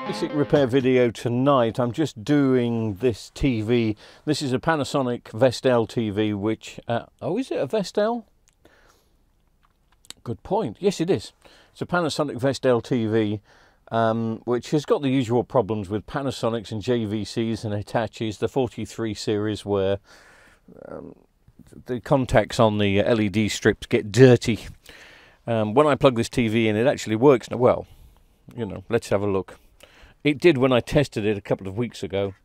Basic repair video tonight. I'm just doing this TV. This is a Panasonic Vestel TV, which oh, is it a Vestel? Good point. Yes, it is. It's a Panasonic Vestel TV, which has got the usual problems with Panasonics and JVCs and Hitachis, the 43 series, where the contacts on the LED strips get dirty. When I plug this TV in, it actually works. Well, you know, let's have a look. It did when I tested it a couple of weeks ago,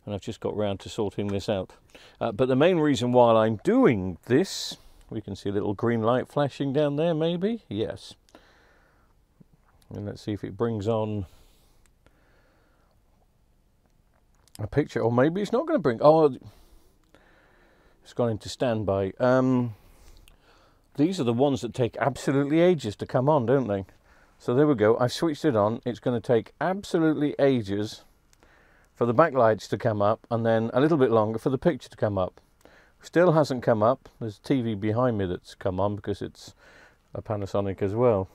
and I've just got round to sorting this out. But the main reason why I'm doing this, we can see a little green light flashing down there, maybe? Yes. And let's see if it brings on a picture, or maybe it's not going to bring... Oh, it's gone into standby. These are the ones that take absolutely ages to come on, don't they? So there we go, I've switched it on. It's going to take absolutely ages for the backlights to come up, and then a little bit longer for the picture to come up. Still hasn't come up. There's a TV behind me that's come on because it's a Panasonic as well.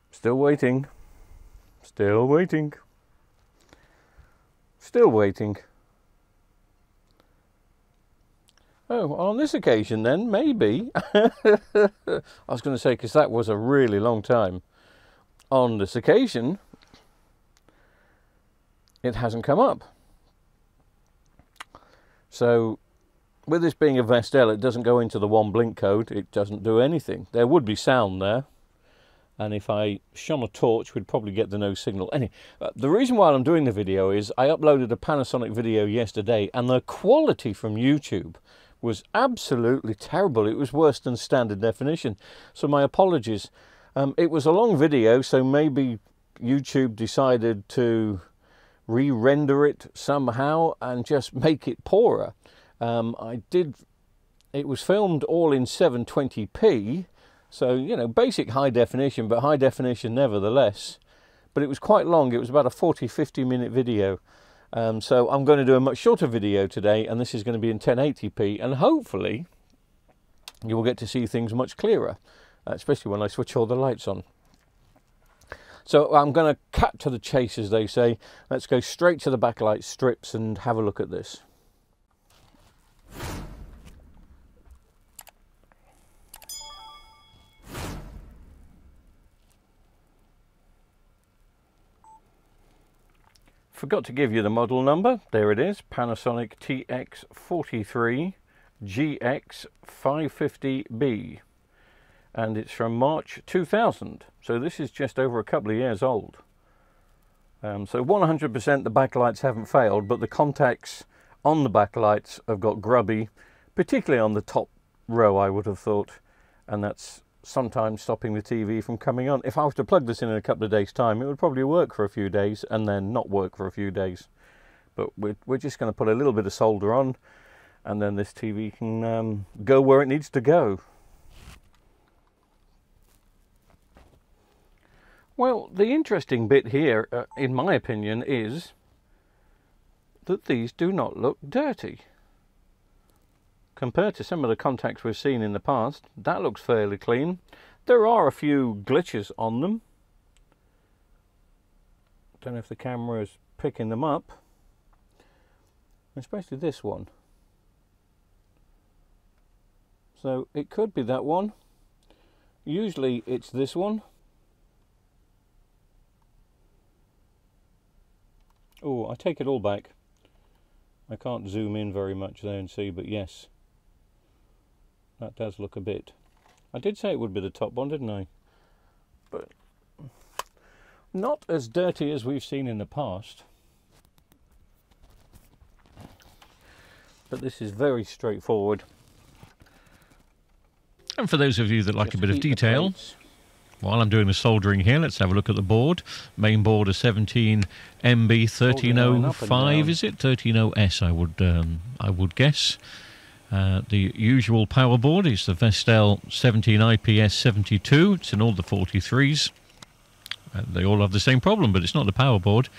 Still waiting. Still waiting. Still waiting. Oh, on this occasion then, maybe. I was going to say, because that was a really long time. On this occasion, it hasn't come up. So, with this being a Vestel, it doesn't go into the one blink code. It doesn't do anything. There would be sound there. And if I shone a torch, we'd probably get the no signal. Anyway, the reason why I'm doing the video is I uploaded a Panasonic video yesterday, and the quality from YouTube was absolutely terrible. It was worse than standard definition. So my apologies. It was a long video, so maybe YouTube decided to re-render it somehow and just make it poorer. It was filmed all in 720p, so, you know, basic high definition, but high definition nevertheless. But it was quite long. It was about a 40-50 minute video. So I'm going to do a much shorter video today, and this is going to be in 1080p, and hopefully you will get to see things much clearer, especially when I switch all the lights on. So I'm going to cut to the chase, as they say. Let's go straight to the backlight strips and have a look at this. Forgot to give you the model number. There it is, Panasonic TX43gx550b, and it's from March 2000, so this is just over a couple of years old. So 100% the backlights haven't failed, but the contacts on the backlights have got grubby, particularly on the top row, I would have thought, and that's sometimes stopping the TV from coming on. If I was to plug this in a couple of days' time, it would probably work for a few days and then not work for a few days. But we're just going to put a little bit of solder on, and then this TV can go where it needs to go. Well, the interesting bit here, in my opinion, is that these do not look dirty. Compared to some of the contacts we've seen in the past, that looks fairly clean. There are a few glitches on them. Don't know if the camera is picking them up. Especially this one. So it could be that one. Usually it's this one. Oh, I take it all back. I can't zoom in very much there and see, but yes. That does look a bit... I did say it would be the top one, didn't I? But not as dirty as we've seen in the past. But this is very straightforward. And for those of you that like a bit of detail, while I'm doing the soldering here, let's have a look at the board. Main board is 17 MB 1305, is it? 130S, I would guess. The usual power board is the Vestel 17 IPS 72. It's in all the 43s. They all have the same problem, but it's not the power board.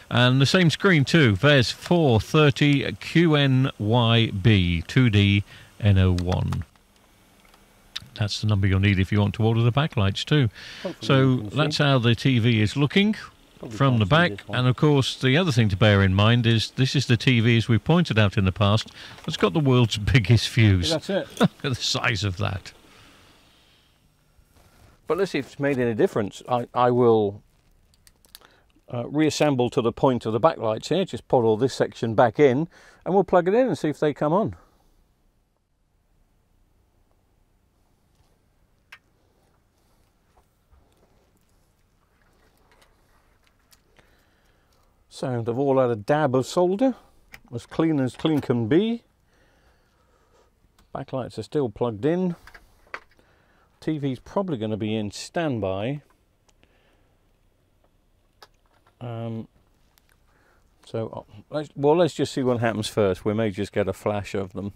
And the same screen too. There's 43gx550b 2D N01. That's the number you'll need if you want to order the backlights too. So that's how the TV is looking from the back. And of course, the other thing to bear in mind is this is the TV, as we pointed out in the past, that's got the world's biggest fuse. That's it. Look at the size of that. But let's see if it's made any difference. I will reassemble to the point of the backlights here. Just put all this section back in, and we'll plug it in and see if they come on. So they've all had a dab of solder, as clean can be. Backlights are still plugged in. TV's probably going to be in standby. Let's just see what happens first. We may just get a flash of them.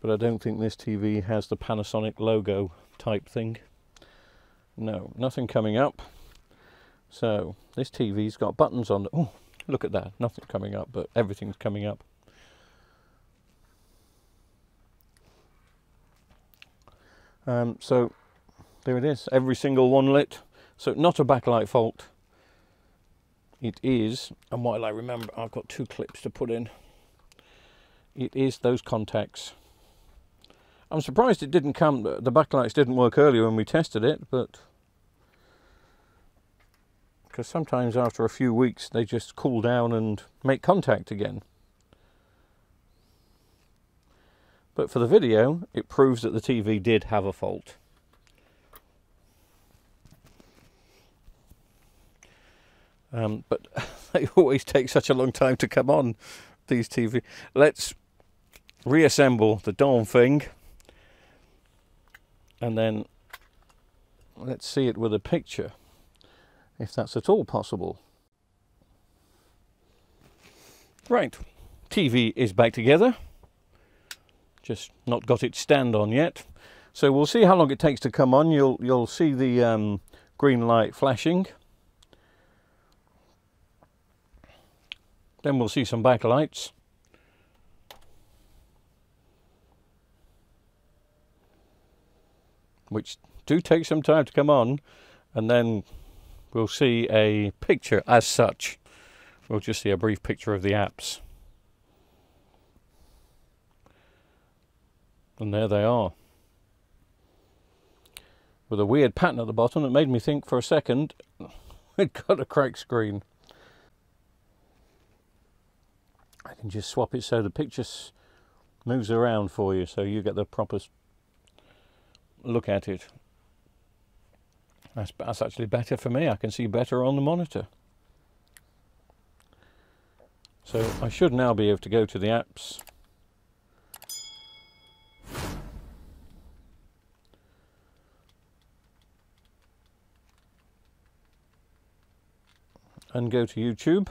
But I don't think this TV has the Panasonic logo type thing. No, nothing coming up. So this TV's got buttons on. Oh, look at that. Nothing coming up, but everything's coming up. So there it is. Every single one lit. So not a backlight fault. It is, and while I remember, I've got two clips to put in. It is those contacts. I'm surprised it didn't come. The backlights didn't work earlier when we tested it, but because sometimes after a few weeks they just cool down and make contact again. But for the video, it proves that the TV did have a fault. But they always take such a long time to come on, these TV. Let's reassemble the darn thing, and then let's see it with a picture, if that's at all possible. Right, TV is back together. Just not got its stand on yet. So we'll see how long it takes to come on. You'll see the green light flashing. Then we'll see some backlights. Which do take some time to come on. And then we'll see a picture as such. We'll just see a brief picture of the apps. And there they are. With a weird pattern at the bottom that made me think for a second it got a cracked screen. I can just swap it so the picture moves around for you, so you get the proper look at it. That's actually better for me. I can see better on the monitor. So I should now be able to go to the apps. And go to YouTube.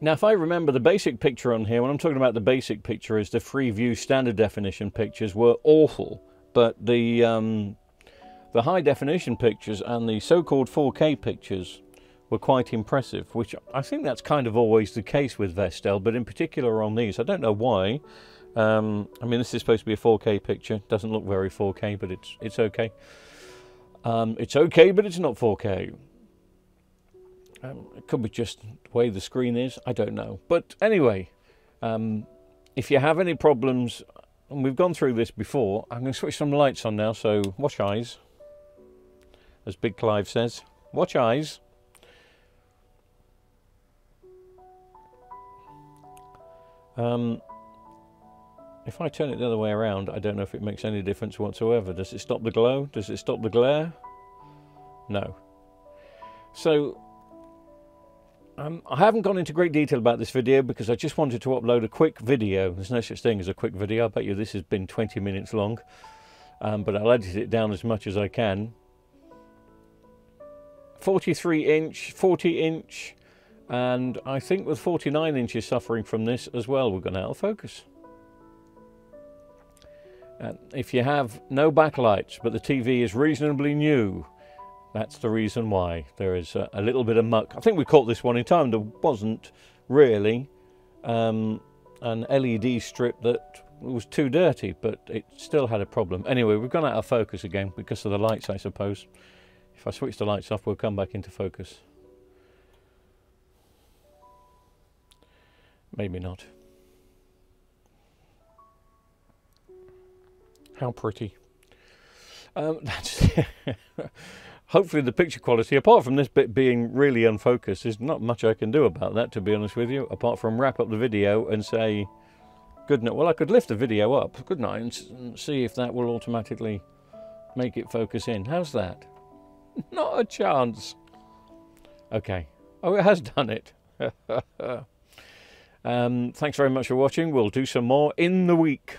Now, if I remember, the basic picture on here, when I'm talking about the basic picture, is the Freeview standard definition pictures were awful, but the high definition pictures and the so-called 4K pictures were quite impressive, which I think that's kind of always the case with Vestel, but in particular on these. I don't know why. I mean, this is supposed to be a 4K picture. Doesn't look very 4K, but it's okay. It's okay, but it's not 4K. It could be just the way the screen is. I don't know. But anyway, if you have any problems, and we've gone through this before, I'm going to switch some lights on now, so watch eyes. As Big Clive says, watch eyes. If I turn it the other way around, I don't know if it makes any difference whatsoever. Does it stop the glow? Does it stop the glare? No. So, I haven't gone into great detail about this video because I just wanted to upload a quick video. There's no such thing as a quick video. I bet you this has been 20 minutes long. But I'll edit it down as much as I can. 43-inch, 40-inch, And I think with 49 inches suffering from this as well, we're going out of focus. If you have no backlights, but the TV is reasonably new, that's the reason why. There is a little bit of muck. I think we caught this one in time. There wasn't really an LED strip that was too dirty, but it still had a problem. Anyway, we've gone out of focus again because of the lights, I suppose. If I switch the lights off, we'll come back into focus. Maybe not. How pretty. That's hopefully the picture quality, apart from this bit being really unfocused, there's not much I can do about that, to be honest with you, apart from wrap up the video and say good night. Well, I could lift the video up, couldn't I, and see if that will automatically make it focus in. How's that? Not a chance. Okay. Oh, it has done it. Thanks very much for watching. We'll do some more in the week.